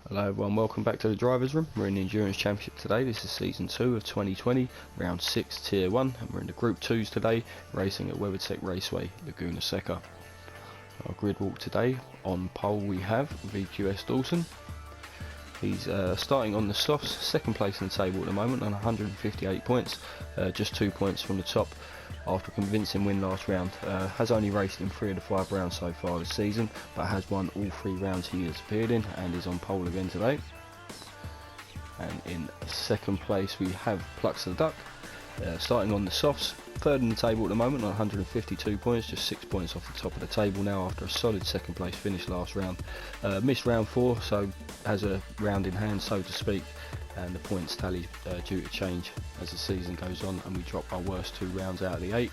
Hello everyone, welcome back to the Drivers Room. We're in the Endurance Championship today. This is Season 2 of 2020, Round 6, Tier 1, and we're in the Group 2s today, racing at WeatherTech Raceway, Laguna Seca. Our grid walk today, on pole we have VQS Dawson. He's starting on the softs, second place in the table at the moment on 158 points, just 2 points from the top after a convincing win last round. Has only raced in 3 of the 5 rounds so far this season, but has won all 3 rounds he has appeared in and is on pole again today. And in second place we have Plux the Duck, starting on the softs, third in the table at the moment on 152 points, just 6 points off the top of the table now after a solid second place finish last round. Missed round 4, so has a round in hand so to speak, and the points tally due to change as the season goes on, and we drop our worst 2 rounds out of the 8.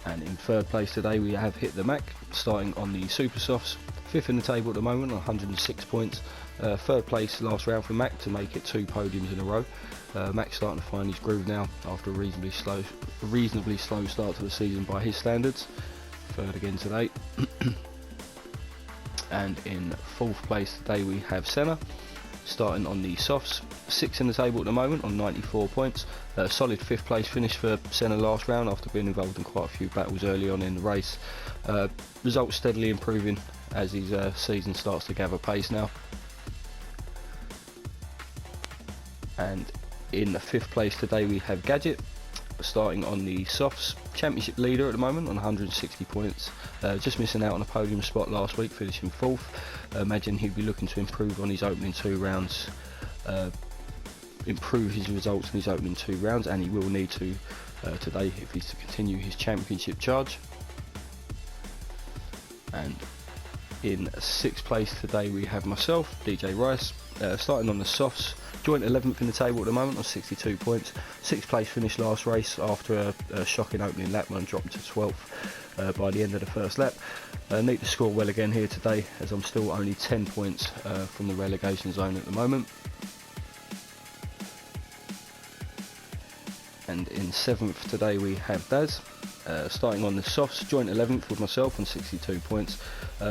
And in third place today we have Hit the Mac, starting on the Super Softs, 5th in the table at the moment on 106 points. Third place last round for Mac to make it 2 podiums in a row. Mac's starting to find his groove now after a reasonably slow start to the season by his standards. Third again today. And in fourth place today we have Senna, starting on the softs, 6th in the table at the moment on 94 points. Solid 5th place finish for Senna last round after being involved in quite a few battles early on in the race. Results steadily improving as his season starts to gather pace now. And in the 5th place today we have Gadget, starting on the softs, championship leader at the moment on 160 points, just missing out on a podium spot last week, finishing 4th. Imagine he'd be looking to improve on his opening 2 rounds, improve his results in his opening 2 rounds, and he will need to today if he's to continue his championship charge. And in 6th place today we have myself, DJ Rice, starting on the softs, joint 11th in the table at the moment on 62 points. 6th place finish last race after a shocking opening lap when I dropped to 12th by the end of the first lap. Need to score well again here today as I'm still only 10 points from the relegation zone at the moment. And in 7th today we have Daz, starting on the softs, joint 11th with myself on 62 points.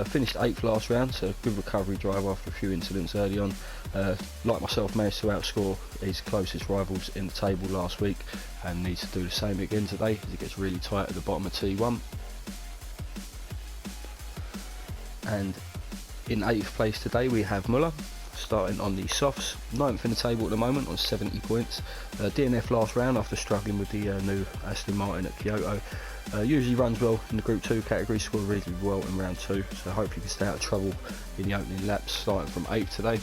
Finished 8th last round, so good recovery drive after a few incidents early on. Like myself, managed to outscore his closest rivals in the table last week and needs to do the same again today as it gets really tight at the bottom of T1. And in 8th place today we have Muller, starting on the softs, 9th in the table at the moment on 70 points. DNF last round after struggling with the new Aston Martin at Kyoto. Usually runs well in the Group 2 category, scored reasonably well in round 2, so hopefully he can stay out of trouble in the opening laps, starting from 8th today.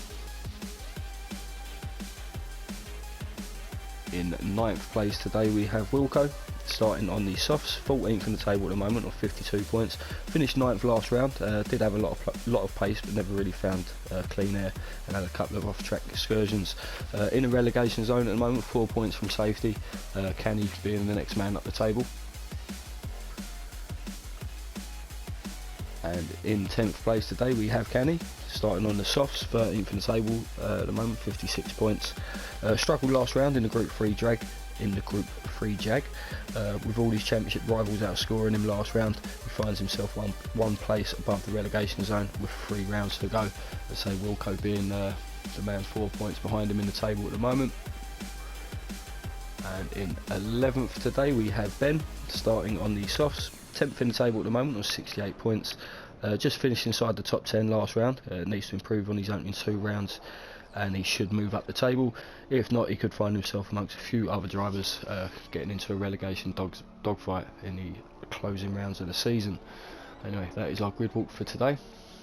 In 9th place today we have Wilco, starting on the softs, 14th in the table at the moment on 52 points. Finished 9th last round, did have a lot of pace but never really found clean air and had a couple of off-track excursions. In the relegation zone at the moment, 4 points from safety, Canny being the next man up the table. And in 10th place today we have Canny, starting on the softs, 13th in the table at the moment, 56 points. Struggled last round in the Group 3 Jag, with all his championship rivals outscoring him last round. He finds himself one place above the relegation zone with 3 rounds to go. Let's say Wilco being the man 4 points behind him in the table at the moment. And in 11th today we have Ben, starting on the softs, 10th in the table at the moment on 68 points. Just finished inside the top 10 last round, needs to improve on his opening 2 rounds and he should move up the table. If not, he could find himself amongst a few other drivers getting into a relegation dogfight in the closing rounds of the season. Anyway, that is our grid walk for today.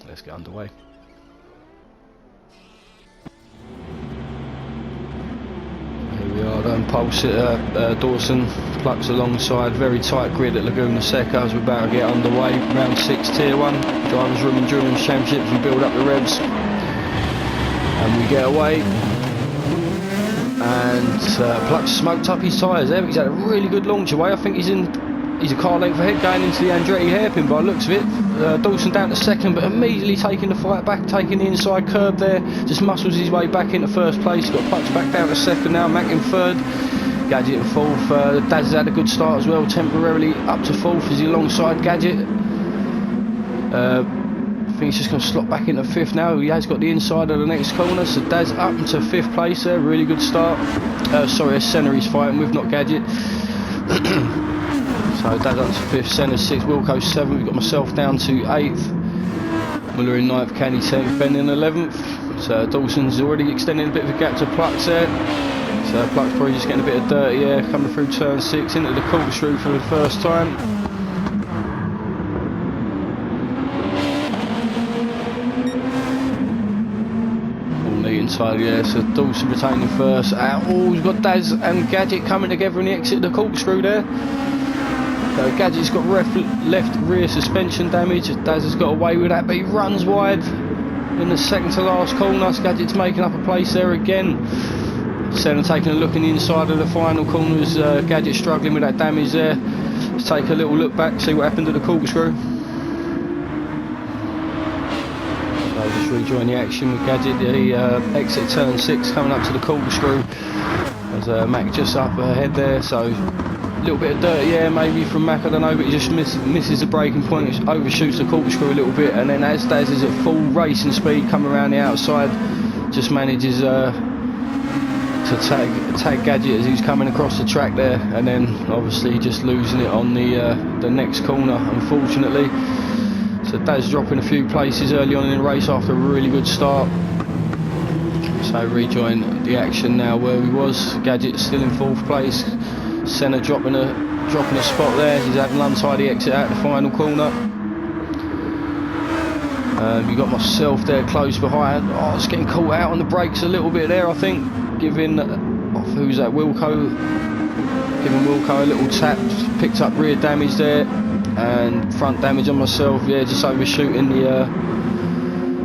Let's get underway. Here we are then, pole sitter Dawson, Plux alongside, very tight grid at Laguna Seca as we're about to get underway. Round 6 Tier 1, Drivers Room Endurance Championships, we build up the revs. And we get away, and Plux smoked up his tyres there. He's had a really good launch away. I think he's a car length ahead going into the Andretti hairpin by the looks of it. Dawson down to second, but immediately taking the fight back, taking the inside curb there, just muscles his way back into first place. Got Plux back down to second now, Mac in third, Gadget in fourth. Daz has had a good start as well, temporarily up to fourth as he alongside Gadget. think he's just going to slot back into 5th now. He has got the inside of the next corner, so Daz up into 5th place there. Really good start. Sorry, Senna he's fighting with, not Gadget. So Daz up to 5th, Senna 6th, Wilco 7th. We've got myself down to 8th. Muller in 9th, Kenny 10th, Ben in 11th. So Dawson's already extending a bit of a gap to Plux there. So Plux probably just getting a bit of dirty air coming through turn 6 into the corkscrew for the first time. All neat and tidy there. So Dawson retaining first. Oh, we've got Daz and Gadget coming together in the exit of the corkscrew there. Gadget's got left rear suspension damage. Daz has got away with that, but he runs wide in the second to last corner. Gadget's making up a place there again. Senna taking a look in the inside of the final corner as Gadget struggling with that damage there. Let's take a little look back, see what happened to the corkscrew. So just rejoin the action with Gadget. The exit turn 6 coming up to the corkscrew. There's Mac just up ahead there, so a little bit of dirty air maybe from Mac, I don't know, but he just misses the braking point, which overshoots the corkscrew a little bit, and then as Daz is at full racing speed coming around the outside, just manages to tag Gadget as he's coming across the track there, and then obviously just losing it on the next corner, unfortunately. So Daz dropping a few places early on in the race after a really good start. So rejoin the action now where he was. Gadget still in 4th place. Senna dropping a spot there. He's had an untidy exit out the final corner. You got myself there close behind. Oh, it's getting caught out on the brakes a little bit there, I think. Giving who's that? Wilco. Giving Wilco a little tap. Picked up rear damage there and front damage on myself. Yeah, just overshooting the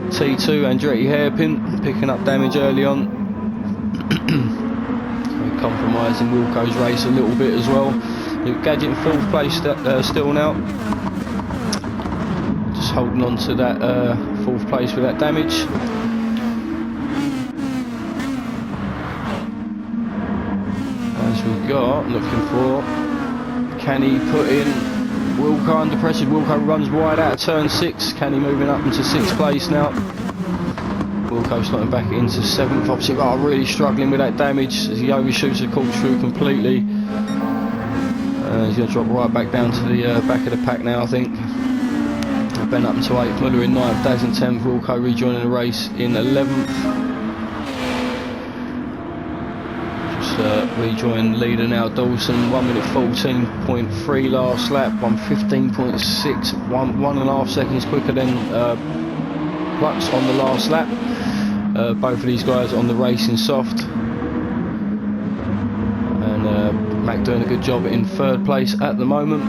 T2 and Drec hairpin. Picking up damage early on. Compromising Wilco's race a little bit as well. Gadget in 4th place still now. Just holding on to that 4th place with that damage. As we've got, looking for, can he put in Wilco under pressure? Wilco runs wide out of turn 6. Can he moving up into 6th place now? Wilco slotting back into 7th, obviously really struggling with that damage as he overshoots the corkscrew completely. He's going to drop right back down to the back of the pack now, I think. Ben up into 8th, Muller in 9th, Daz in 10th, Wilco rejoining the race in 11th. Just rejoin leader now, Dawson, 1 minute 14.3 last lap, 1:15.6, 1.5 seconds quicker than Plux on the last lap. Both of these guys on the racing soft, and Mac doing a good job in 3rd place at the moment.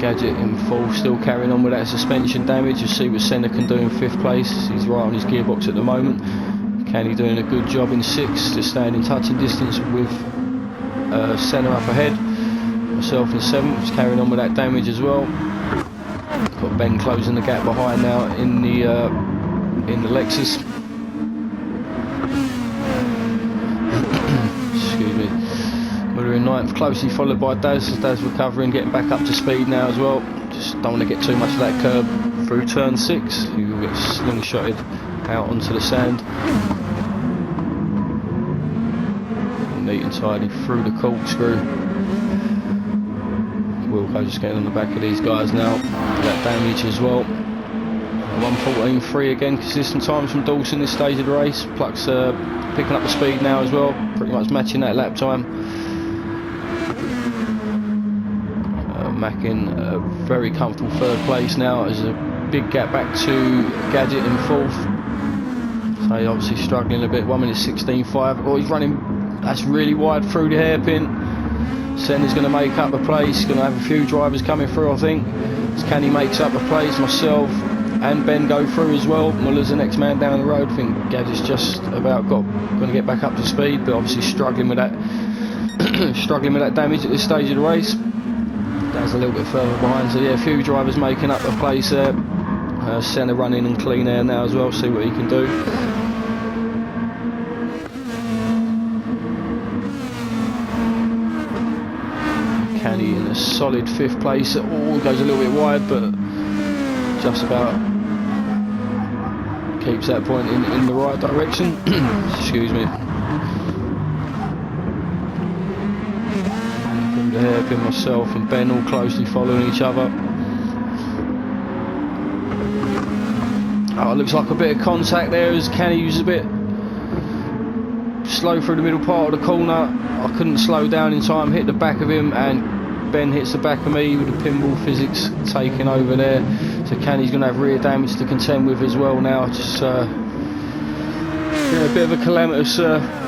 Gadget in 4th, still carrying on with that suspension damage. You see what Senna can do in 5th place. He's right on his gearbox at the moment. Kenny doing a good job in 6th, just staying in touching distance with Senna up ahead. Myself in 7th, just carrying on with that damage as well. Got Ben closing the gap behind now in the Lexus. Excuse me. Muller in 9th, closely followed by Daz. Daz recovering, getting back up to speed now as well. Just don't want to get too much of that curb through turn 6. You will get slingshotted out onto the sand. Neat and tidy through the corkscrew. Wilco just getting on the back of these guys now. That damage as well. 1:14.3 again, consistent times from Dawson this stage of the race. Plux picking up the speed now as well, pretty much matching that lap time. Mac in a very comfortable 3rd place now. There's a big gap back to Gadget in 4th. So he's obviously struggling a bit. 1 minute 16.5. Oh, he's running. That's really wide through the hairpin. Senna's going to make up a place. He's going to have a few drivers coming through, I think. Kenny makes up a place. Myself and Ben go through as well. Muller's the next man down the road. I think Gadget's just about going to get back up to speed, but obviously struggling with that struggling with that damage at this stage of the race. That's a little bit further behind. So yeah, a few drivers making up a place there. Senna running in clean air now as well. See what he can do. Kenny in a solid 5th place. It all goes a little bit wide, but just about keeps that point in the right direction. Excuse me. Through the hairpin, myself and Ben all closely following each other. Oh, looks like a bit of contact there as Kenny was a bit slow through the middle part of the corner. I couldn't slow down in time, hit the back of him, and Ben hits the back of me with the pinball physics taking over there. So Kenny's going to have rear damage to contend with as well now. Just a bit of a calamitous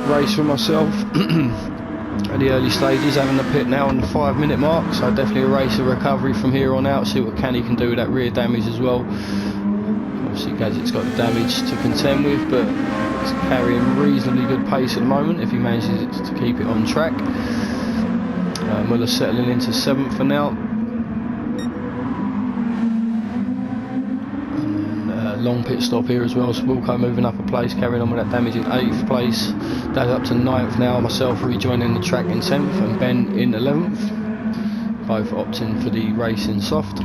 race for myself at the early stages, having the pit now on the 5-minute mark. So definitely a race of recovery from here on out, see what Kenny can do with that rear damage as well. Obviously Gadget's got the damage to contend with, but he's carrying reasonably good pace at the moment if he manages to keep it on track. Muller's settling into 7th for now. And then long pit stop here as well, so Wilco moving up a place, carrying on with that damage in 8th place. That's up to 9th now, myself rejoining the track in 10th and Ben in 11th. Both opting for the racing soft.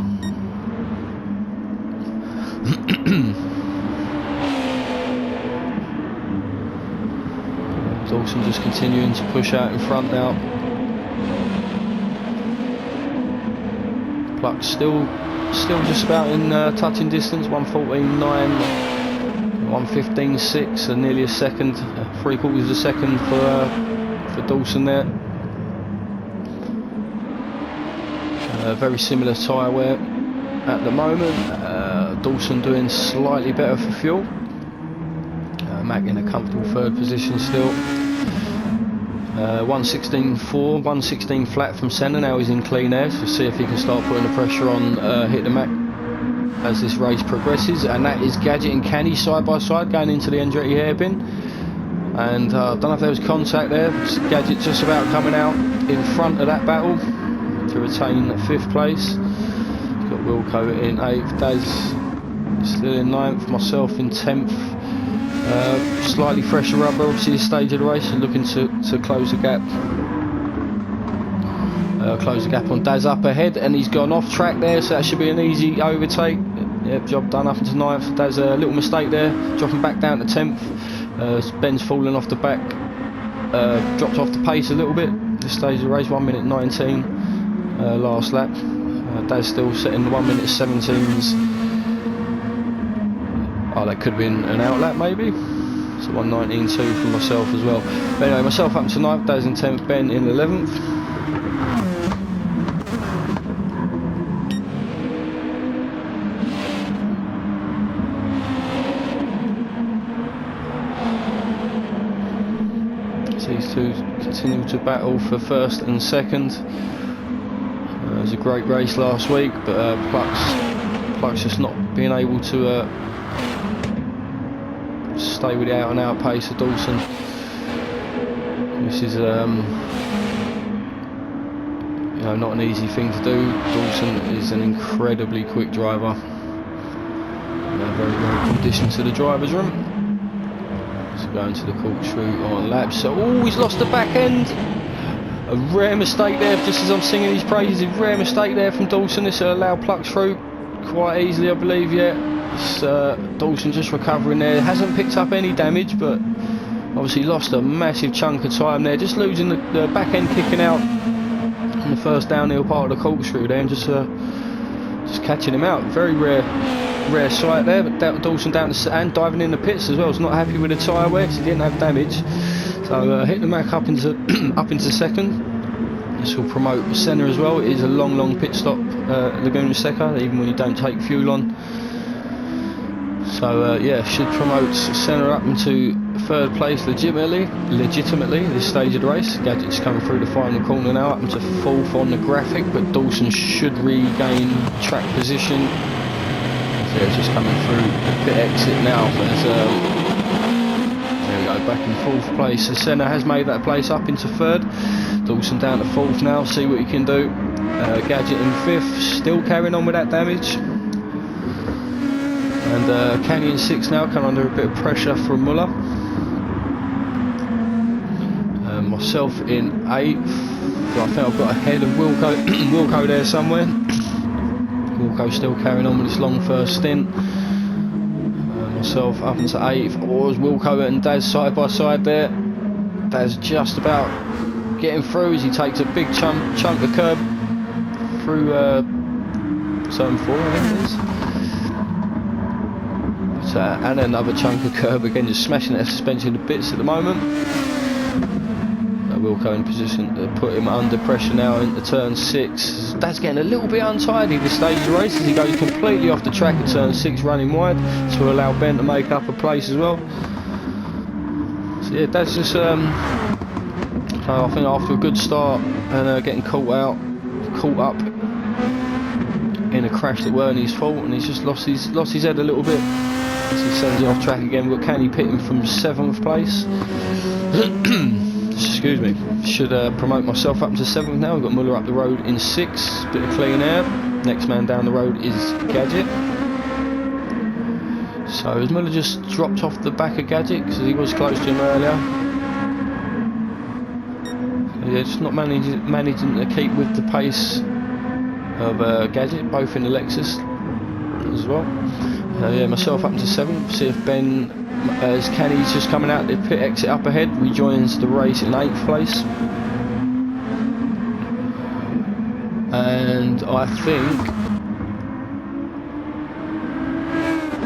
Dawson just continuing to push out in front now. Pluck still just about in touching distance, 1:14.9, 1:15.6, so nearly a second, 3/4 of a second for Dawson there. Very similar tyre wear at the moment. Dawson doing slightly better for fuel. Mac in a comfortable 3rd position still. 1:16.4, 1:16 flat from centre. Now he's in clean air, so see if he can start putting the pressure on hit the Mac as this race progresses. And that is Gadget and Kenny side by side going into the Andretti hairpin. And I don't know if there was contact there. Gadget just about coming out in front of that battle to retain 5th place. He's got Wilco in 8th, Daz still in 9th, myself in 10th. Slightly fresher rubber, obviously this stage of the race, and looking to close the gap. Close the gap on Daz up ahead, and he's gone off track there, so that should be an easy overtake. Yep, job done up into 9th. Daz a little mistake there, dropping back down to 10th. Ben's falling off the back, dropped off the pace a little bit. This stage of the race, 1:19, last lap. Daz still setting the 1:17s. Oh, that could have been an outlap maybe. So 1:19.2 for myself as well. But anyway, myself up to 9th, Daz in 10th, Ben in 11th. So these two continue to battle for 1st and 2nd. It was a great race last week, but Pluck's just not being able to stay with the out and out pace of Dawson. This is not an easy thing to do. Dawson is an incredibly quick driver. Very conditioned to the driver's room. So going to the corkscrew on laps. So he's lost the back end. A rare mistake there, just as I'm singing his praises. A rare mistake there from Dawson. This will allow Pluck through quite easily, I believe. Yeah. Dawson just recovering there, hasn't picked up any damage, but obviously lost a massive chunk of time there, just losing the back end, kicking out on the first downhill part of the corkscrew there, and just catching him out. Very rare sight there, but Dawson down to, and diving in the pits as well. Was not happy with the tyre wear because he didn't have damage, so hit the Mac up into 2nd. This will promote Senna as well. It is a long pit stop at Laguna Seca, even when you don't take fuel on. So yeah, should promote Senna up into 3rd place legitimately this stage of the race. Gadget's coming through the final corner now, up into 4th on the graphic, but Dawson should regain track position. So it's just coming through the pit exit now. There we go, back in 4th place. So Senna has made that place up into 3rd. Dawson down to 4th now, see what he can do. Gadget in 5th, still carrying on with that damage. And Kenny in 6th now, coming under a bit of pressure from Muller. Myself in 8th. So I think I've got ahead of Wilco, Wilco there somewhere. Wilco still carrying on with this long first stint. Myself up into 8th. Oh, Wilco and Daz side by side there. Daz just about getting through as he takes a big chunk of curb through zone 4, I think it is. But, and another chunk of curb again, just smashing that suspension to bits at the moment. Wilco in position to put him under pressure now into turn 6. That's getting a little bit untidy this stage of the race as he goes completely off the track at turn 6, running wide to allow Ben to make up a place as well. So yeah, that's just I think after a good start and getting caught up in a crash that weren't his fault, and he's just lost his head a little bit. So he sends it off track again. We've got Kenny pitting from 7th place. Excuse me. Should promote myself up to 7th now. We've got Muller up the road in 6th. Bit of clean air. Next man down the road is Gadget. So as Muller just dropped off the back of Gadget because he was close to him earlier. Yeah, just not managing to keep with the pace of Gadget, both in the Lexus as well. Yeah, myself up to 7th. See if Ben, as Kenny's just coming out the pit exit up ahead, rejoins the race in 8th place. And I think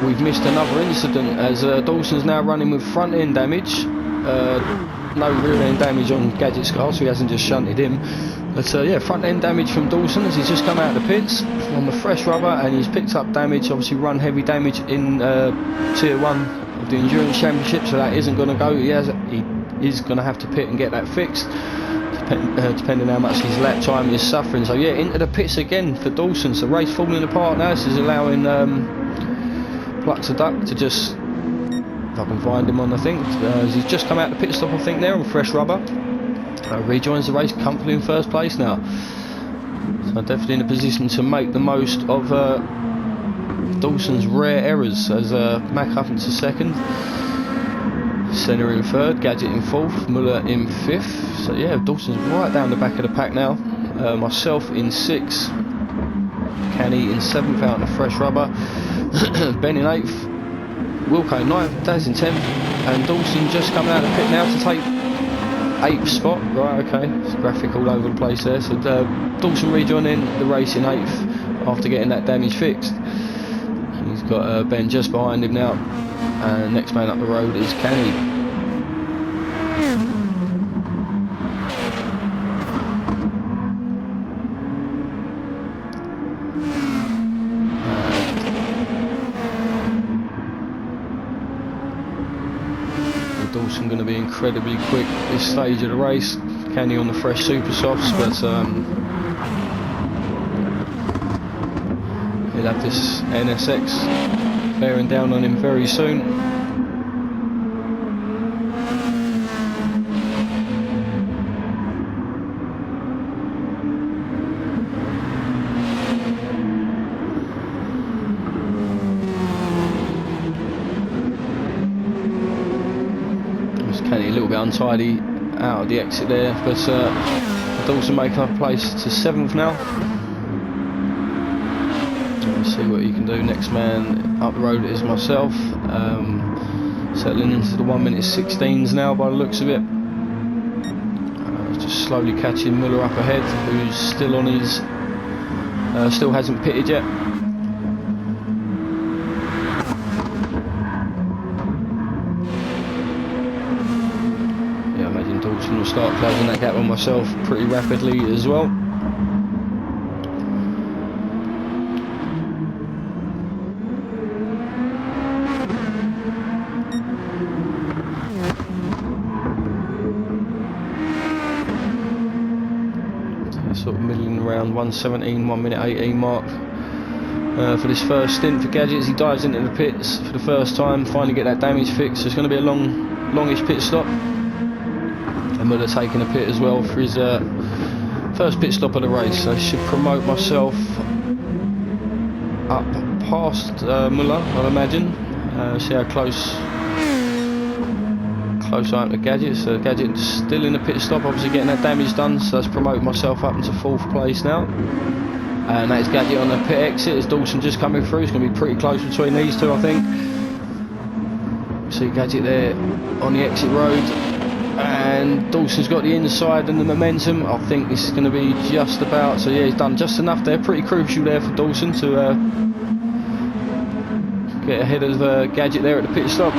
we've missed another incident as Dawson's now running with front end damage. No rear end damage on Gadget's car, so he hasn't just shunted him. But yeah, front end damage from Dawson as he's just come out of the pits on the fresh rubber, and he's picked up damage, obviously run heavy damage in Tier 1 of the Endurance Championship, so that isn't going to go. He is going to have to pit and get that fixed, depending how much his lap time is suffering. So yeah, into the pits again for Dawson. So race falling apart now. This is allowing Pluxer Duck to just, if I can find him on the thing, he's just come out the pit stop, I think, there on fresh rubber. Rejoins the race comfortably in 1st place now. So definitely in a position to make the most of Dawson's rare errors as Mac up into 2nd, Senna in 3rd, Gadget in 4th, Muller in 5th. So yeah, Dawson's right down the back of the pack now. Myself in 6th, Kenny in 7th out on the fresh rubber, Ben in 8th, Wilco in 9th, Daz in 10th, and Dawson just coming out of the pit now to take 8th spot. Right, okay, it's graphic all over the place there. So Dawson rejoining the race in 8th after getting that damage fixed. He's got Ben just behind him now, and next man up the road is Kenny. Dawson going to be incredibly quick this stage of the race. Kenny on the fresh super softs, but he'll have this NSX bearing down on him very soon. Kenny a little bit untidy out of the exit there, but Dawson making up a place to 7th now. Let's see what he can do. Next man up the road is myself, settling into the 1:16s now by the looks of it. Just slowly catching Muller up ahead, who's still on his, still hasn't pitted yet. Dawson will start closing that gap on myself pretty rapidly as well. So sort of middling around 1:17, 1:18 mark for this first stint for Gadget as he dives into the pits for the first time, finally get that damage fixed. So it's going to be a longish pit stop. And Muller taking a pit as well for his first pit stop of the race. So I should promote myself up past Muller, I'd imagine. See how close close eye to Gadget. So Gadget still in the pit stop, obviously getting that damage done, so that's promoting myself up into 4th place now. And that is Gadget on the pit exit as Dawson just coming through. It's going to be pretty close between these two, I think. See Gadget there on the exit road, and Dawson's got the inside and the momentum. I think this is going to be just about, so yeah, he's done just enough there. Pretty crucial there for Dawson to get ahead of Gadget there at the pit stop.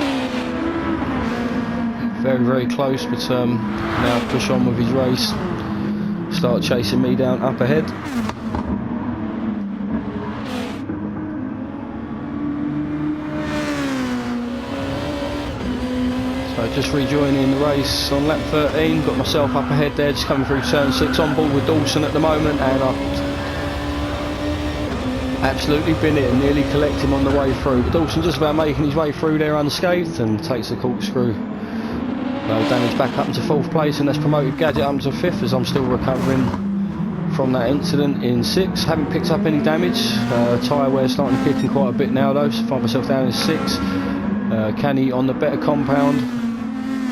Very, very close, but now push on with his race. Start chasing me down up ahead. So just rejoining the race on lap 13. Got myself up ahead there, just coming through turn 6, on board with Dawson at the moment, and I've absolutely been it and nearly collect him on the way through. But Dawson just about making his way through there unscathed and takes the corkscrew. No damage, back up into 4th place, and that's promoted Gadget up to 5th as I'm still recovering from that incident in 6th. Haven't picked up any damage. Tyre wear starting to kick in quite a bit now though, so find myself down in 6th. Canny on the better compound,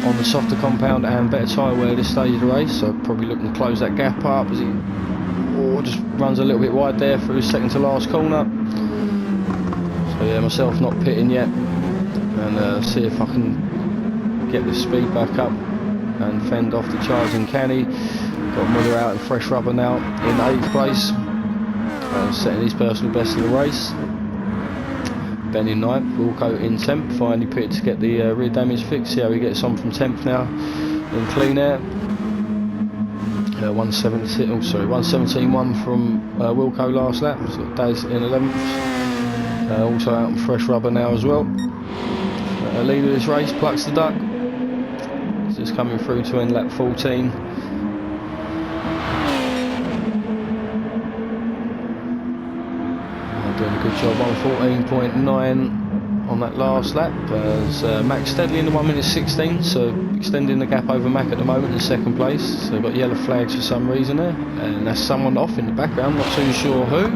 on the softer compound, and better tyre wear this stage of the race, so probably looking to close that gap up as he just runs a little bit wide there through his second to last corner. So yeah, myself not pitting yet, and see if I can get the speed back up and fend off the charging Canny. Got Muller out in fresh rubber now in 8th place, setting his personal best of the race. Ben in 9th, Wilco in 10th, finally pitted to get the rear damage fixed. See how he gets on from 10th now in clean air. 117.1 from Wilco last lap. So got Daz in 11th, also out in fresh rubber now as well. Leader of this race, Plucks the Duck, just coming through to end lap 14. Doing a good job on 14.9 on that last lap. Max steadily in the 1:16, so extending the gap over Mac at the moment in 2nd place. So got yellow flags for some reason there, and that's someone off in the background, not too sure who.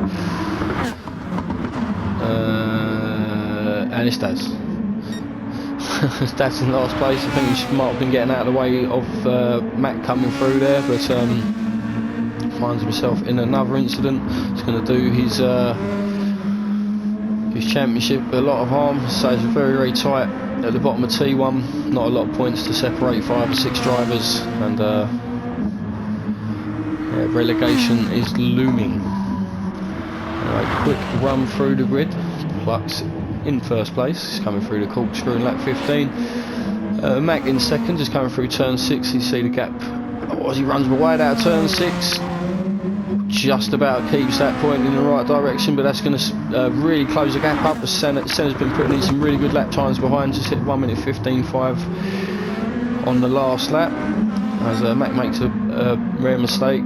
And it's Daz. Dad's in last place. I think he might have been getting out of the way of Mac coming through there, but finds himself in another incident. He's going to do his championship a lot of harm, so it's very, very tight at the bottom of T1. Not a lot of points to separate 5 or 6 drivers, and yeah, relegation is looming. Alright, quick run through the grid. Plucks in 1st place, he's coming through the corkscrew in lap 15. Mac in 2nd, just coming through turn 6. You see the gap as he runs wide out of turn 6. Just about keeps that point in the right direction, but that's going to really close the gap up. Senna's been putting in some really good lap times behind, just hit 1:15.5 on the last lap, as Mac makes a rare mistake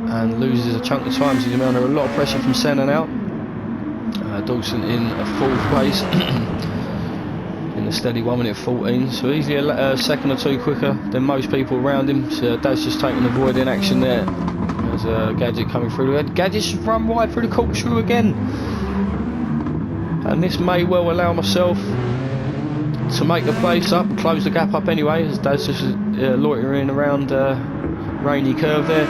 and loses a chunk of time. So he's under a lot of pressure from Senna now. Dawson in 4th place in a steady 1:14, so easily a second or two quicker than most people around him. So Dad's just taking the void in action there. There's a Gadget coming through. Gadget's run wide through the corkscrew again, and this may well allow myself to make the place up, close the gap up anyway, as Dad's just loitering around rainy curve there.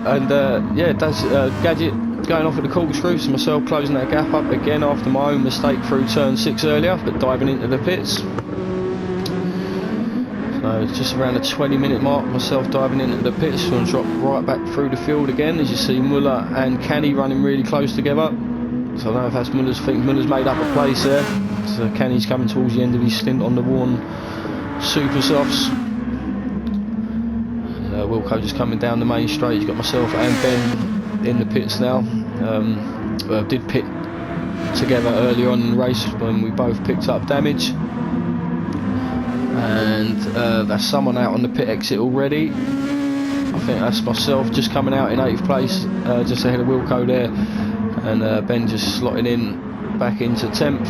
And yeah, Dad's Gadget going off with the corkscrew, so myself closing that gap up again after my own mistake through turn 6 earlier, but diving into the pits. So it's just around the 20-minute mark, myself diving into the pits, and drop right back through the field again, as you see Muller and Canny running really close together. So I don't know if that's Muller's, I think Muller's made up a place there. So Canny's coming towards the end of his stint on the worn super softs. Wilco just coming down the main straight. He's got myself and Ben in the pits now. Did pit together earlier on in the race when we both picked up damage, and that's someone out on the pit exit already. I think that's myself just coming out in 8th place, just ahead of Wilco there, and Ben just slotting in back into 10th.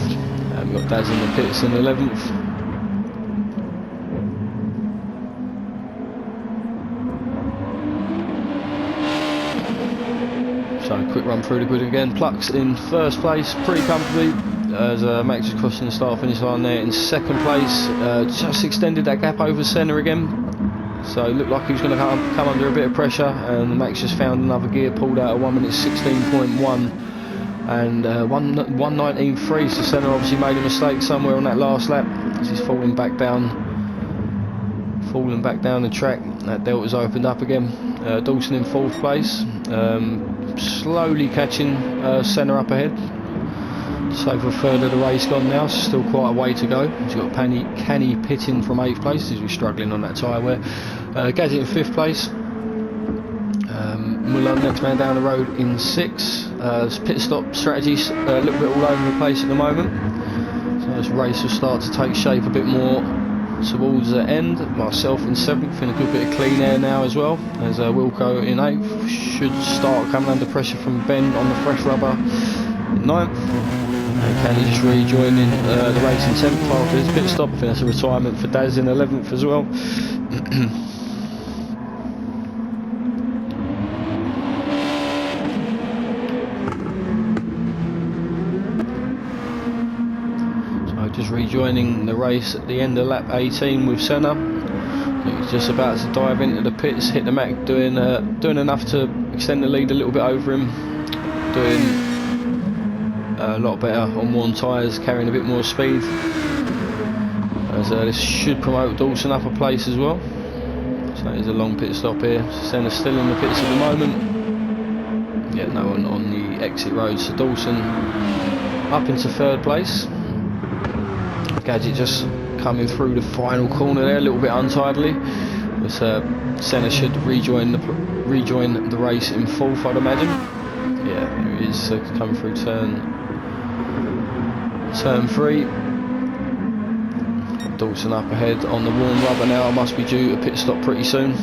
We've got Daz in the pits in 11th. So quick run through the grid again. Plucks in 1st place, pretty comfortably. as Max is crossing the start finish line there in second place. Just extended that gap over Senna again. So it looked like he was going to come under a bit of pressure, and Max just found another gear, pulled out a 1 minute 16.1 and 1:19.3. So Senna obviously made a mistake somewhere on that last lap as he's falling back down the track. That delta's opened up again. Dawson in 4th place, slowly catching Senna up ahead. So for a third of the race gone now, still quite a way to go. He's got Canny pitting from 8th place as we're struggling on that tyre wear. Gadget in 5th place. Muller, next man down the road, in 6th. Pit stop strategies a little bit all over the place at the moment. So this race will start to take shape a bit more towards the end. Myself in 7th, in a good bit of clean air now as well. As Wilco in 8th, should start coming under pressure from Ben on the fresh rubber in 9th. And Canny just rejoining the race in 10th after his pit stop. I think that's a retirement for Daz in 11th as well. So just rejoining the race at the end of lap 18 with Senna. He's just about to dive into the pits, hit the Mac, doing enough to extend the lead a little bit over him, doing a lot better on worn tyres, carrying a bit more speed. As this should promote Dawson up a place as well. So there's a long pit stop here. Senna's still in the pits at the moment. Yeah, no one on the exit road. So Dawson up into 3rd place. Gadget just coming through the final corner there, a little bit untidily. But Senna should rejoin the race in 4th, I'd imagine. Yeah, there he is, coming through turn 3. Dawson up ahead on the warm rubber now. Must be due a pit stop pretty soon.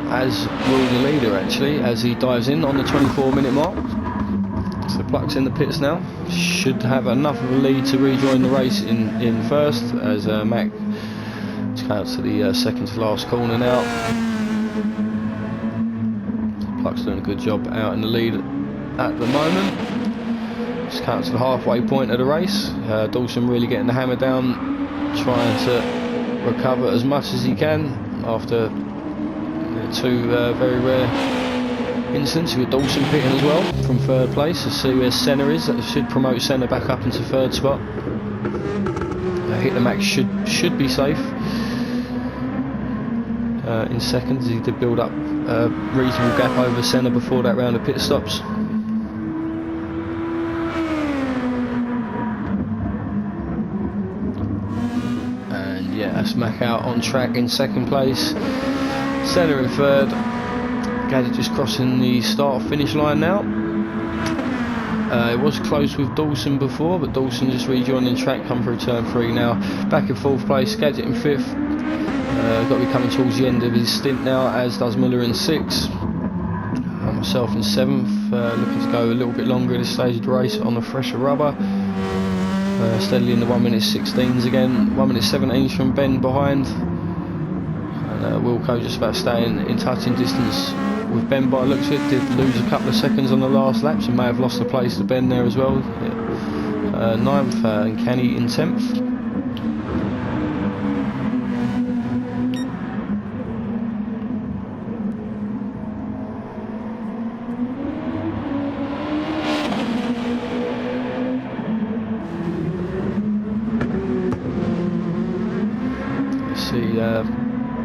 As will the leader actually, as he dives in on the 24-minute mark. So Pluck's in the pits now. Should have enough of a lead to rejoin the race in 1st, as Mac is out to the second to last corner now. Pluck's doing a good job out in the lead at the moment. Just out to the halfway point of the race. Dawson really getting the hammer down, trying to recover as much as he can after 2 very rare incidents with Dawson pitting as well from 3rd place. Let's see where Senna is. That should promote Senna back up into 3rd spot. Hit the Max should be safe. In 2nd, he did build up a reasonable gap over Senna before that round of pit stops. And yeah, that's Mac out on track in 2nd place. Senna in 3rd. Gadget just crossing the start finish line now. It was close with Dawson before, but Dawson just rejoining track, come through turn 3 now. Back in 4th place, Gadget in 5th. Got to be coming towards the end of his stint now, as does Muller in 6th. Myself in 7th, looking to go a little bit longer at this stage of the race on the fresher rubber. Steadily in the 1 minute 16s again, 1 minute 17s from Ben behind. And Wilco just about staying in touching distance with Ben by the looks of it. Did lose a couple of seconds on the last lap, so may have lost the place to Ben there as well. 9th and Canny in 10th.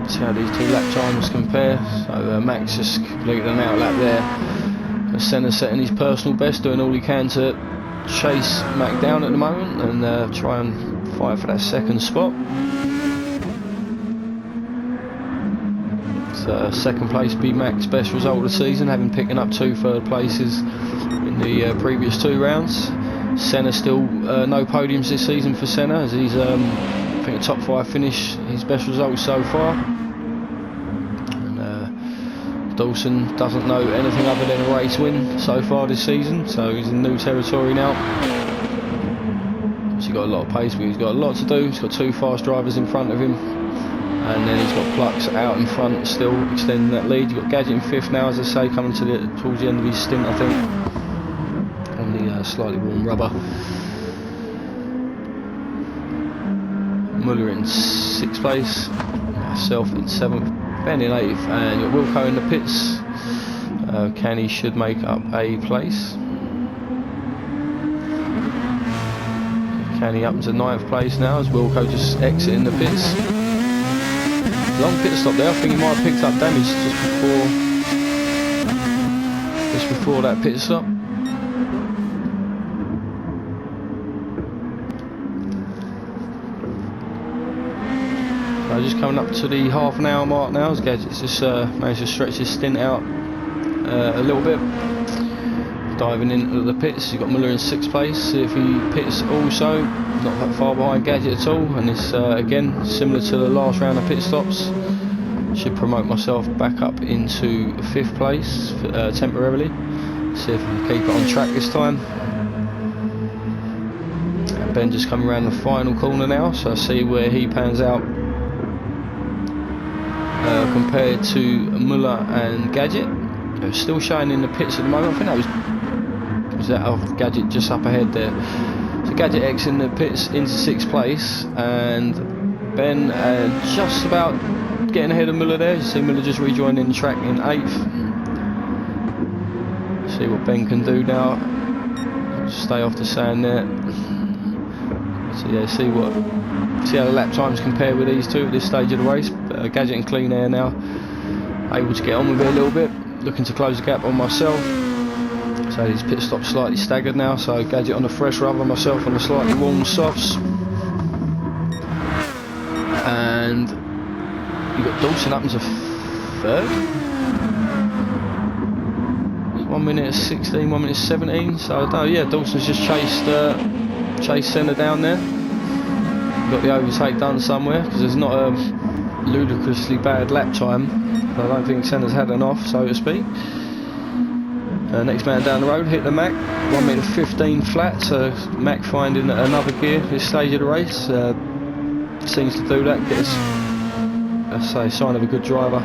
See how these 2 lap times compare. So Max just completed an out lap there. Senna setting his personal best, doing all he can to chase Mac down at the moment and try and fight for that 2nd spot. So 2nd place be Mac's best result of the season, having picking up 2 3rd places in the previous 2 rounds. Senna still no podiums this season for Senna, as he's I think a top 5 finish, his best result so far. And Dawson doesn't know anything other than a race win so far this season, so he's in new territory now. He's got a lot of pace, but he's got a lot to do. He's got 2 fast drivers in front of him. And then he's got Plux out in front, still extending that lead. You've got Gadget in 5th now, as I say, coming to towards the end of his stint, I think, on the slightly warm rubber. Muller in 6th place, myself in 7th, Ben in 8th, and you've got Wilco in the pits. Canny should make up a place. Canny up to 9th place now as Wilco just exiting the pits. Long pit stop there. I think he might have picked up damage just before that pit stop. So just coming up to the half an hour mark now as Gadget's just managed to stretch his stint out a little bit. Diving into the pits, you've got Muller in 6th place. See if he pits also, not that far behind Gadget at all, and it's again similar to the last round of pit stops. Should promote myself back up into 5th place temporarily. See if I can keep it on track this time. And Ben just coming around the final corner now, so I see where he pans out compared to Muller and Gadget. They're still showing in the pits at the moment. I think that was that of Gadget just up ahead there. So Gadget X in the pits into 6th place, and Ben just about getting ahead of Muller there. You see Muller just rejoining the track in 8th. See what Ben can do now. Stay off the sand there. So yeah, see how the lap times compare with these two at this stage of the race. Gadget in clean air now, able to get on with it a little bit. Looking to close the gap on myself. So his pit stop slightly staggered now. So Gadget on the fresh rubber, myself on the slightly warm softs. And you've got Dawson up into 3rd. 1 minute 16, 1 minute 17. So yeah, Dawson's just chased Senna down there. Got the overtake done somewhere because there's not a ludicrously bad lap time. I don't think Senna's had an off, so to speak. Next man down the road hit the Mac, 1 minute 15 flat. So Mac finding another gear this stage of the race. Seems to do that. Gets, let's say, sign of a good driver.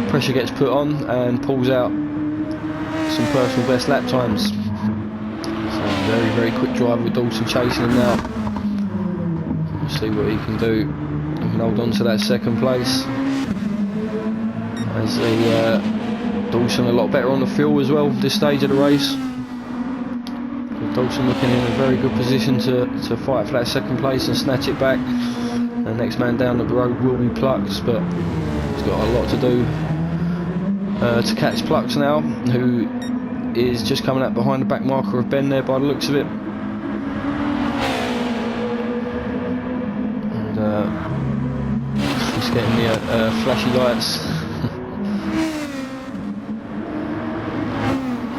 Pressure gets put on and pulls out some personal best lap times. So very, very quick driver with Dawson chasing him now. We'll see what he can do. He can hold on to that 2nd place. As Dawson a lot better on the fuel as well this stage of the race. Dawson looking in a very good position to fight for that 2nd place and snatch it back. The next man down the road will be Plux, but he's got a lot to do to catch Plux now, who is just coming out behind the back marker of Ben there by the looks of it. And he's getting the flashy lights.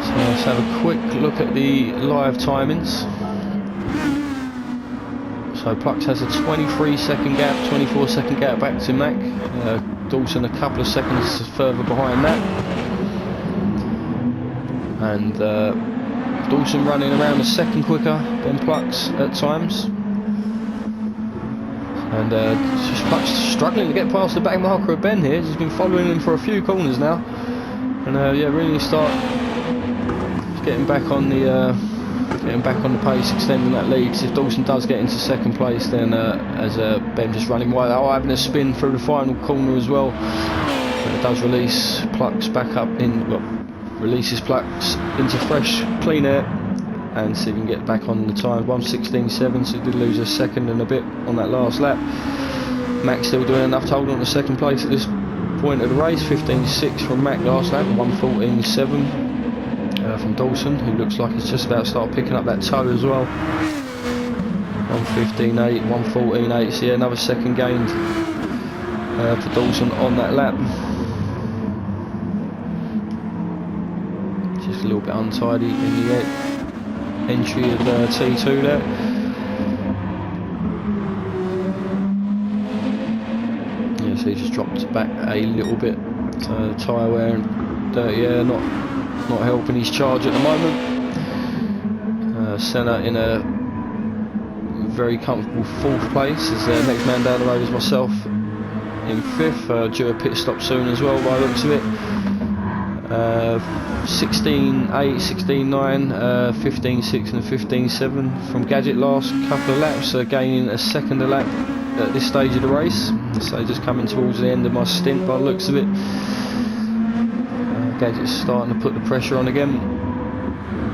So let's have a quick look at the live timings. So Plux has a 23-second gap, 24-second gap back to Mac. Dawson a couple of seconds further behind that. And Dawson running around a second quicker than Plux at times. And just Plux struggling to get past the back marker of Ben here. He's been following him for a few corners now. And yeah, really start getting back on the pace, extending that lead. If Dawson does get into 2nd place, then as Ben just running wide, having a spin through the final corner as well. But it does release Plux back up in, well, releases Plux into fresh, clean air, and see if we can get back on the time. 1:16.7, so he did lose a second and a bit on that last lap. Mac still doing enough to hold on to 2nd place at this point of the race. 15.6 from Mac last lap, 1:14.7. From Dawson, who looks like he's just about to start picking up that toe as well. 1:15.8, 1:14.8. So yeah, another second gained for Dawson on that lap. Just a little bit untidy in the entry of T2 there. Yeah, so he just dropped back a little bit. Tyre wear and dirty air, not helping his charge at the moment. Senna in a very comfortable 4th place as the next man down the road is myself in 5th, due a pit stop soon as well by the looks of it. 16.8, 16.9, 15.6 and 15.7 from Gadget last couple of laps, gaining a second a lap at this stage of the race. So just coming towards the end of my stint by the looks of it. Gadget's starting to put the pressure on again.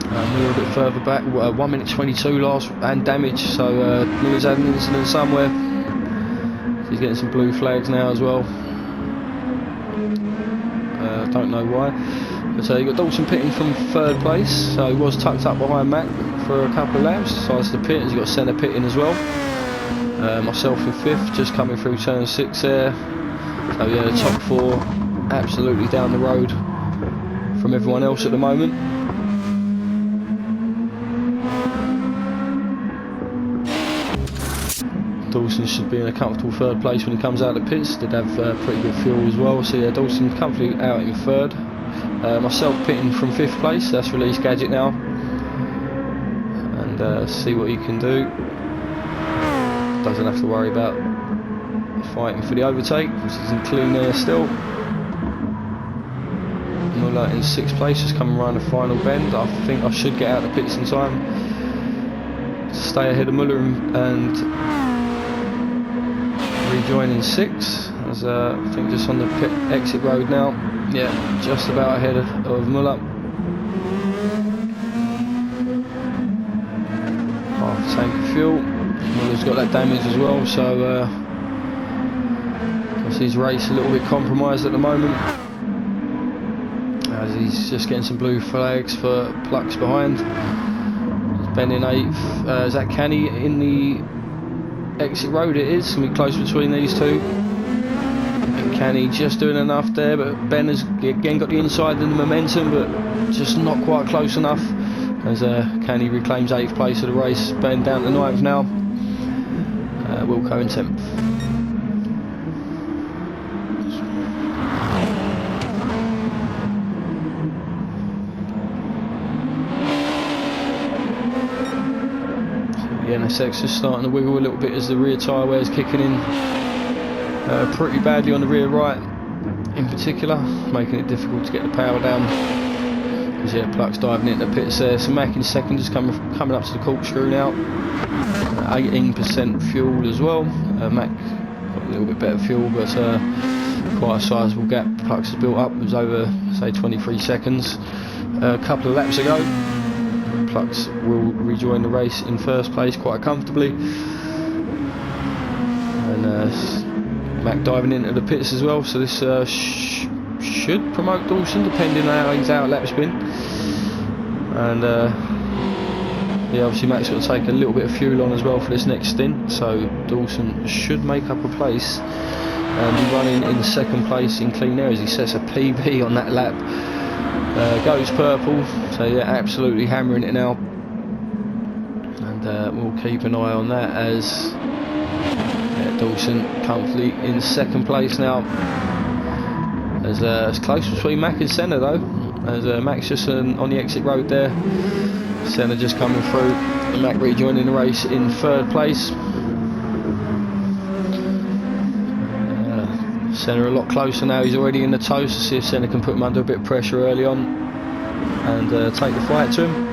A little bit further back, 1 minute 22 last and damage, so Miller's had an incident somewhere. He's getting some blue flags now as well. Don't know why. But you got Dawson pitting from 3rd place, so he was tucked up behind Mac for a couple of laps. Decides to pit, he's got centre pitting as well. Myself in 5th, just coming through turn 6 there. So yeah, the top 4 absolutely down the road from everyone else at the moment. Dawson should be in a comfortable 3rd place when he comes out of the pits. Did have pretty good fuel as well, so yeah, Dawson comfortably out in 3rd. Myself pitting from 5th place, that's released Gadget now. And see what he can do. Doesn't have to worry about fighting for the overtake, which is in clean air still. Muller in 6th place, just coming around the final bend. I think I should get out of the pits in time to stay ahead of Muller and rejoin in 6th. As I think just on the pit exit road now. Yeah, just about ahead of Muller. Half tank of fuel. Muller's got that damage as well, so his race a little bit compromised at the moment, as he's just getting some blue flags for Plucks behind. Ben in 8th. Is that Canny in the exit road? It is. It's going to be close between these two. And Canny just doing enough there, but Ben has again got the inside and the momentum, but just not quite close enough. As Canny reclaims 8th place of the race. Ben down to 9th now. Wilco in 10th. The NSX is starting to wiggle a little bit as the rear tyre wear is kicking in pretty badly on the rear right in particular, making it difficult to get the power down. Because yeah, Pluck's diving into the pits there. So Mac in 2nd, just coming up to the corkscrew now. 18% fuel as well. Mac got a little bit better fuel, but quite a sizable gap Pluck's has built up. It was over, say, 23 seconds a couple of laps ago. Plucks will rejoin the race in 1st place quite comfortably. And Mac diving into the pits as well, so this should promote Dawson depending on how his out lap spin. And yeah, obviously Mac's got to take a little bit of fuel on as well for this next stint, so Dawson should make up a place and be running in 2nd place in clean air as he sets a PB on that lap. Goes purple, so yeah, absolutely hammering it now. And we'll keep an eye on that as Dawson comfortably in 2nd place now. As it's close between Mac and Senna though, as Mac's just on the exit road there. Senna just coming through, and Mac rejoining the race in 3rd place. Senna a lot closer now, he's already in the tow, so see if Senna can put him under a bit of pressure early on and take the fight to him.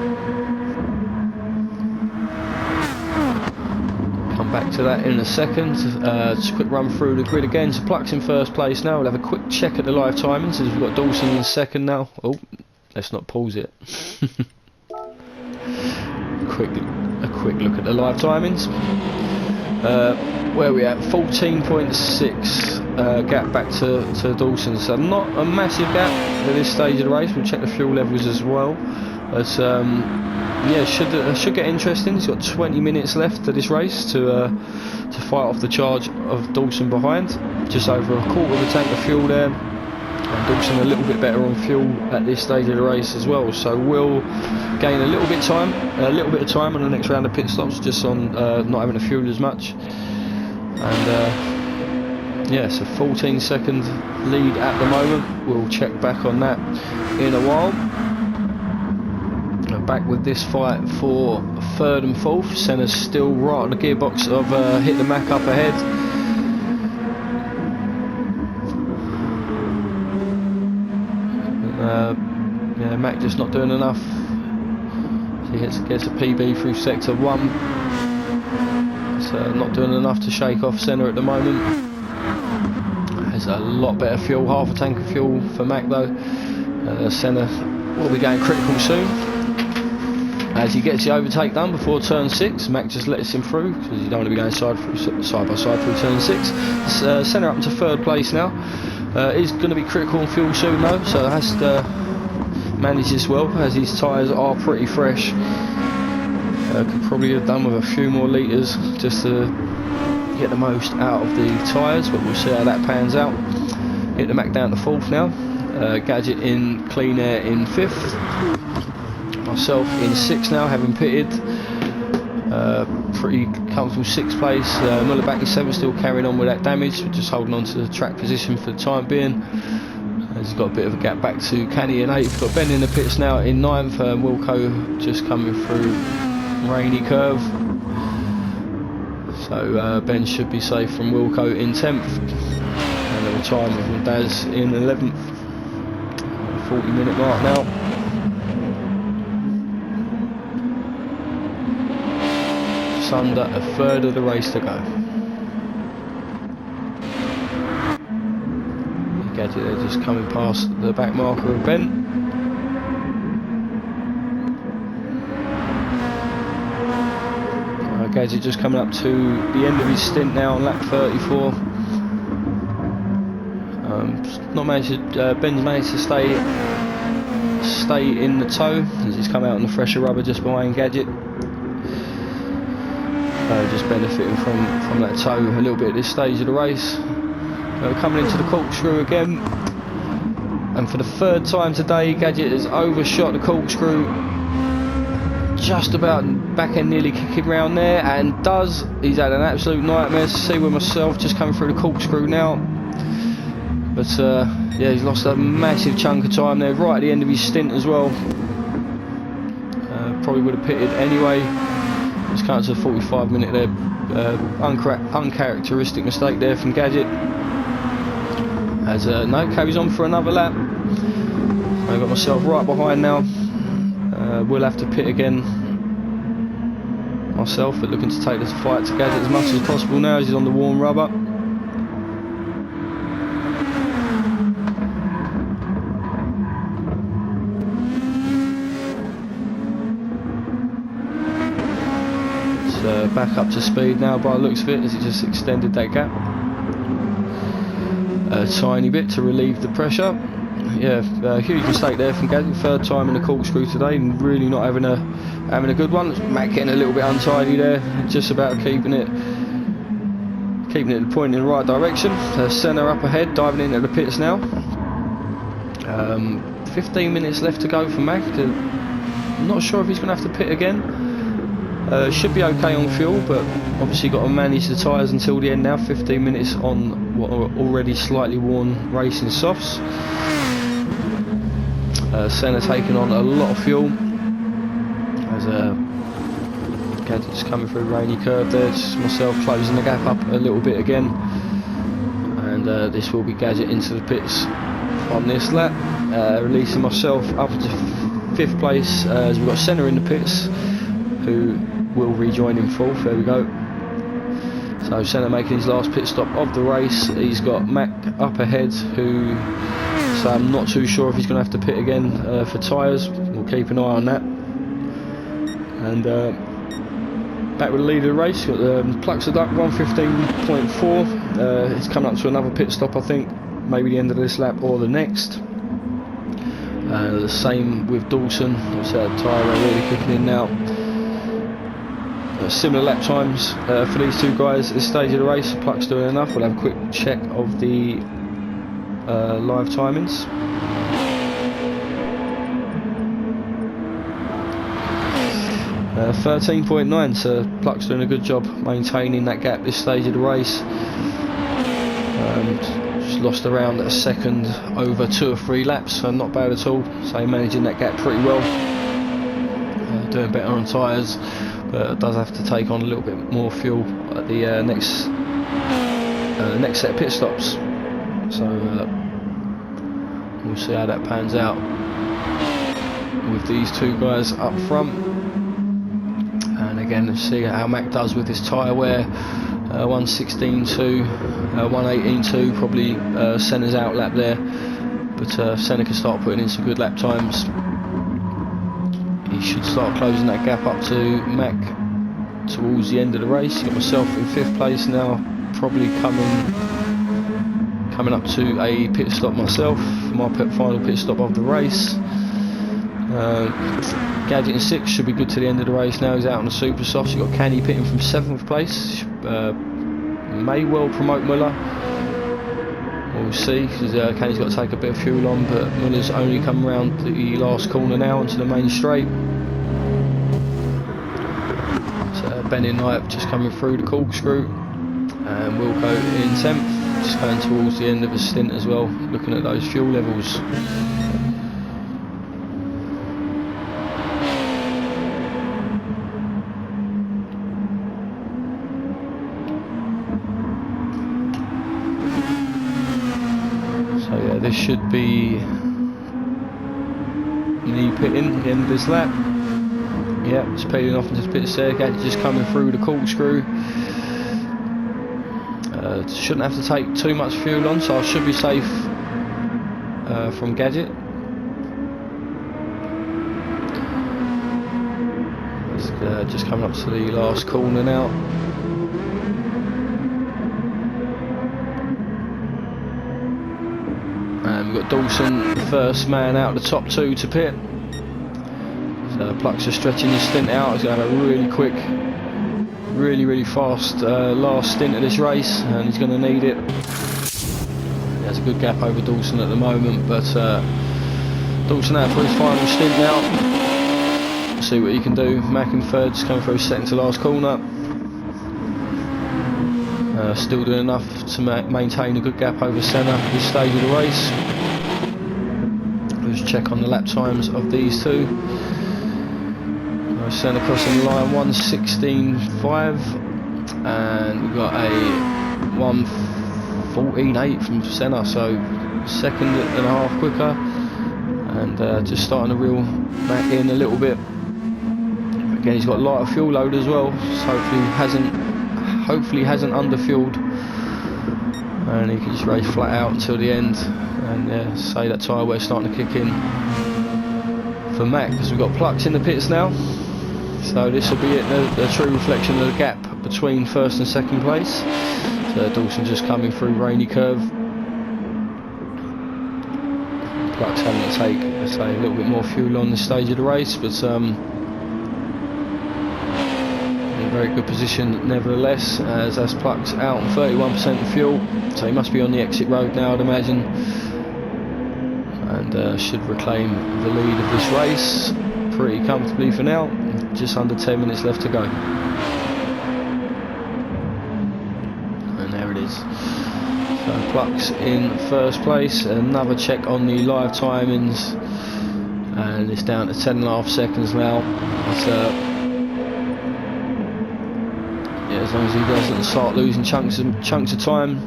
Come back to that in a second. Just a quick run through the grid again. So Pluck's in 1st place now. We'll have a quick check at the live timings as we've got Dawson in 2nd now. Oh, let's not pause it. A quick look at the live timings. Where are we at? 14.6 gap back to Dawson, so not a massive gap at this stage of the race. We'll check the fuel levels as well, but yeah, should get interesting. He's got 20 minutes left of this race to fight off the charge of Dawson behind. Just over a quarter of a tank of fuel there, and Dawson a little bit better on fuel at this stage of the race as well, so we'll gain a little bit of time on the next round of pit stops, just on not having to fuel as much. And yeah, so 14-second lead at the moment. We'll check back on that in a while. Back with this fight for 3rd and 4th. Senna's still right on the gearbox of hit the Mac up ahead. Mac just not doing enough. He gets a PB through sector 1. It's not doing enough to shake off Senna at the moment. There's a lot better fuel, half a tank of fuel for Mac though. Senna will be going critical soon. As he gets the overtake done before turn 6, Mac just lets him through because you don't want to be going side by side through turn 6. Senna up to 3rd place now. Is going to be critical on fuel soon though, so has to manage this well as his tyres are pretty fresh. Could probably have done with a few more litres just to get the most out of the tyres, but we'll see how that pans out. Hit the Mac down to 4th now. Gadget in clean air in 5th. Myself in 6th now, having pitted. Pretty comfortable 6th place. Mullabaki 7th, still carrying on with that damage, just holding on to the track position for the time being. He's got a bit of a gap back to Canny in 8th. Got Ben in the pits now in 9th. Wilco just coming through rainy curve. So Ben should be safe from Wilco in 10th. And the time with Daz in 11th. 40-minute mark now. Just under a third of the race to go. Gadget there just coming past the back marker of Ben. Gadget just coming up to the end of his stint now on lap 34. Ben's managed to stay in the tow as he's come out on the fresher rubber just behind Gadget. Just benefiting from that tow a little bit at this stage of the race. Coming into the corkscrew again, and for the 3rd time today Gadget has overshot the corkscrew, just about back end nearly kicking round there, and does. He's had an absolute nightmare to see with myself, just coming through the corkscrew now. But yeah, he's lost a massive chunk of time there right at the end of his stint as well. Probably would have pitted anyway. It's coming to a 45-minute there. Uncharacteristic mistake there from Gadget. As no, carries on for another lap. I've got myself right behind now. We'll have to pit again myself, but looking to take this fight to Gadget as much as possible now as he's on the warm rubber. It's back up to speed now by the looks of it, as he just extended that gap a tiny bit to relieve the pressure. Yeah, huge mistake there from Gadget. 3rd time in the corkscrew today, and really not having a good one. Mac getting a little bit untidy there, just about keeping it pointing in the right direction. Senna up ahead, diving into the pits now. 15 minutes left to go for Mac. I'm not sure if he's going to have to pit again. Should be okay on fuel, but obviously got to manage the tyres until the end now. 15 minutes on what are already slightly worn racing softs. Senna taking on a lot of fuel as Gadget's coming through a rainy curve there. Just myself closing the gap up a little bit again, and this will be Gadget into the pits on this lap, releasing myself up to 5th place as we've got Senna in the pits, who will rejoin in 4th. There we go. So Senna making his last pit stop of the race. He's got Mac up ahead, who, so I'm not too sure if he's going to have to pit again for tyres. We'll keep an eye on that. And back with the lead of the race, got the Pluxer Duck 115.4. It's coming up to another pit stop, I think, maybe the end of this lap or the next. The same with Dawson. So tyre really kicking in now. Similar lap times for these two guys at this stage of the race. Pluck's doing enough. We'll have a quick check of the live timings. Uh, 13.9, so Pluck's doing a good job maintaining that gap this stage of the race. Just lost around a second over 2 or 3 laps, so not bad at all. So managing that gap pretty well. Doing better on tyres, but does have to take on a little bit more fuel at the next set of pit stops. So we'll see how that pans out. with these two guys up front. And again, let's see how Mac does with this tyre wear. 1:16.2, 1:18.2, probably Senna's out lap there, but Senna can start putting in some good lap times. He should start closing that gap up to Mac towards the end of the race. Got myself in 5th place now, probably coming up to a pit stop myself, my final pit stop of the race. Gadget in 6th, should be good to the end of the race now. He's out on the super softs. You've got Canny pitting from 7th place. May well promote Muller. We'll see, because Canny's got to take a bit of fuel on, but Muller's only come around the last corner now onto the main straight. So Ben and Knight just coming through the corkscrew, and Wilco in 10th, just going towards the end of his stint as well, looking at those fuel levels. This should be me pitting at the end of this lap. Yeah, just peeling off into the pit circuit, just coming through the corkscrew. Shouldn't have to take too much fuel on, so I should be safe from Gadget. Just coming up to the last corner now. We've got Dawson, first man out of the top 2 to pit. So Plucks is stretching his stint out. He's going to have a really quick, really fast last stint of this race, and he's going to need it. He has a good gap over Dawson at the moment, but Dawson out for his final stint now. See what he can do. Mac in 3rd, just coming through 2nd to last corner. Still doing enough to maintain a good gap over Senna at this stage of the race. Let's check on the lap times of these two. Senna crossing the line 1:16.5, and we've got a 1:14.8 from Senna, so 1.5 quicker, and just starting to reel back in a little bit. Again, he's got a lot of fuel load as well, so hopefully hasn't underfueled, and he can just race flat out until the end. And say that tyre wear starting to kick in for Mac, because we've got Plucks in the pits now, so this will be it, the true reflection of the gap between 1st and 2nd place. So Dawson just coming through rainy curve. Plucks having to take, let's say, a little bit more fuel on this stage of the race, but very good position nevertheless, as Plucks out on 31% of fuel, so he must be on the exit road now, I'd imagine, and should reclaim the lead of this race pretty comfortably for now. Just under 10 minutes left to go, and there it is. So Plucks in 1st place. Another check on the live timings, and it's down to 10.5 seconds now. It's, as long as he doesn't start losing chunks of time,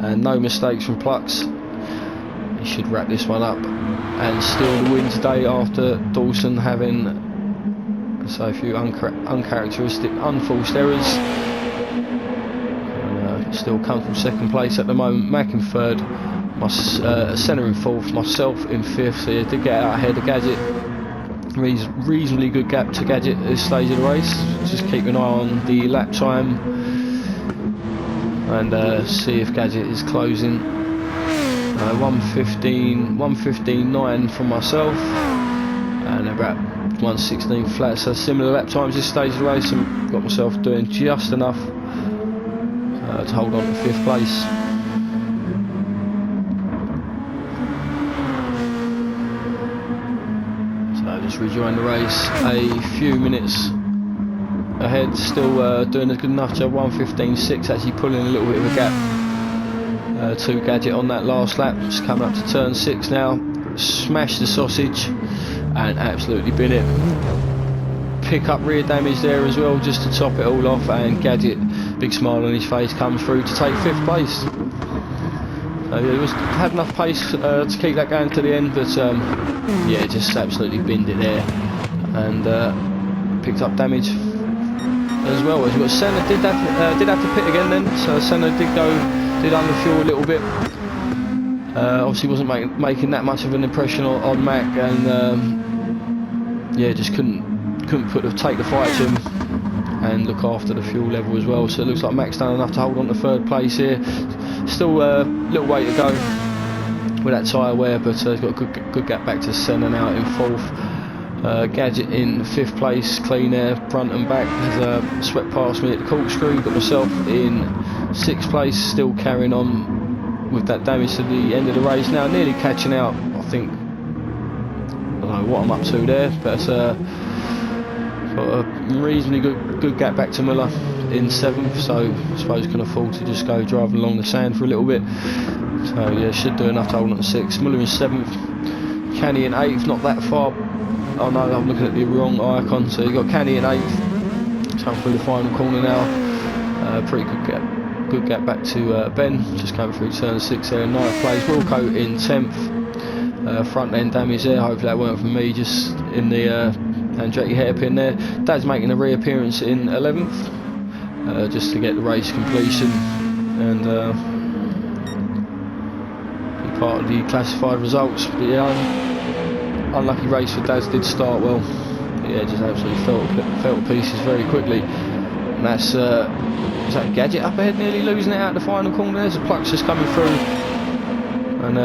and no mistakes from Plucks, he should wrap this one up and steal the win today, after Dawson having a few uncharacteristic, unforced errors. And, still comes from 2nd place at the moment. Mac in 3rd, Senna in 4th, myself in 5th, so he did get out ahead of Gadget. Reasonably good gap to Gadget at this stage of the race. Just keep an eye on the lap time and see if Gadget is closing. 1:15.9 from myself, and about 1:16 flat, so similar lap times this stage of the race, and got myself doing just enough to hold on to 5th place. Rejoin the race a few minutes ahead, still doing a good enough job. 1:15.6, actually pulling a little bit of a gap to Gadget on that last lap. Just coming up to turn 6 now, smash the sausage and absolutely bin it. Pick up rear damage there as well, just to top it all off, and Gadget, big smile on his face, comes through to take 5th place. Had enough pace to keep that going to the end, but yeah, just absolutely binned it there, and picked up damage as well. As well, Senna did have to pit again then, so Senna did underfuel a little bit. Obviously wasn't making that much of an impression on Mac, and yeah, just couldn't take the fight to him and look after the fuel level as well. So it looks like Mac's done enough to hold on to third place here. Still a little way to go with that tyre wear, but he's got a good gap back to Senna now in fourth. Gadget in fifth place, clean air front and back, has swept past me at the corkscrew. Got myself in sixth place, still carrying on with that damage to the end of the race now, nearly catching out. I think, I don't know what I'm up to there, but got a reasonably good gap back to Muller in seventh, so I suppose can afford to just go driving along the sand for a little bit. So yeah, should do enough to hold on to sixth. Muller in seventh, Canny in eighth, not that far. Oh no, I'm looking at the wrong icon. So you've got Canny in eighth, come through the final corner now. Pretty good gap back to Ben, just coming through turn 6 there in ninth place. Wilco in 10th, front end damage there, hopefully that weren't from me, just in the Drec hairpin there. Dad's making a reappearance in 11th, just to get the race completion and be part of the classified results. But yeah, unlucky race for Daz, did start well, but yeah, just absolutely fell to pieces very quickly. And that's is that Gadget up ahead, nearly losing it out the final corner. There's a Plux just coming through, and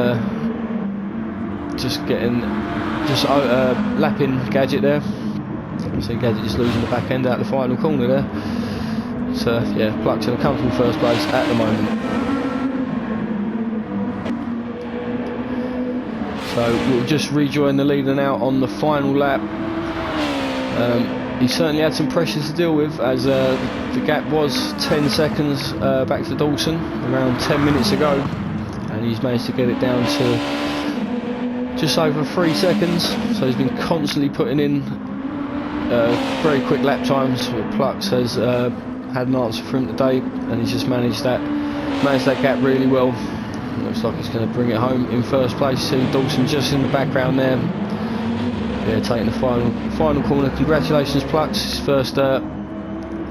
lapping Gadget there. So Gadget just losing the back end out the final corner there. So yeah, Plux in a comfortable first place at the moment. So we'll just rejoin the leader now on the final lap. He certainly had some pressures to deal with, as the gap was 10 seconds back to Dawson around 10 minutes ago, and he's managed to get it down to just over 3 seconds. So he's been constantly putting in very quick lap times. Plux has had an answer for him today, and he's just managed that gap really well. Looks like he's going to bring it home in first place. See Dawson just in the background there. Yeah, taking the final corner. Congratulations, Plux. His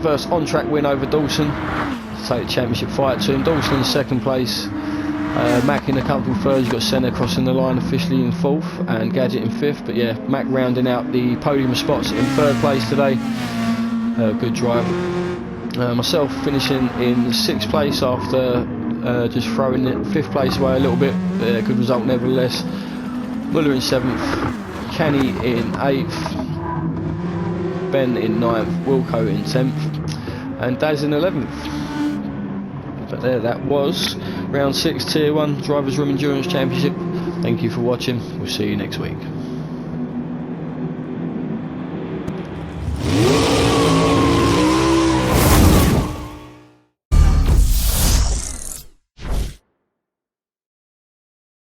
first on-track win over Dawson. To take the championship fight to him. Dawson in second place. Mac in a comfortable third. You've got Senna crossing the line officially in fourth, and Gadget in fifth. But yeah, Mac rounding out the podium spots in third place today. Good drive. Myself finishing in sixth place after just throwing it fifth place away a little bit. Good result nevertheless. Muller in seventh. Canny in 8th, Ben in 9th, Wilco in 10th, and Daz in 11th. But there, that was round 6 Tier 1 Drivers' Room Endurance Championship. Thank you for watching. We'll see you next week.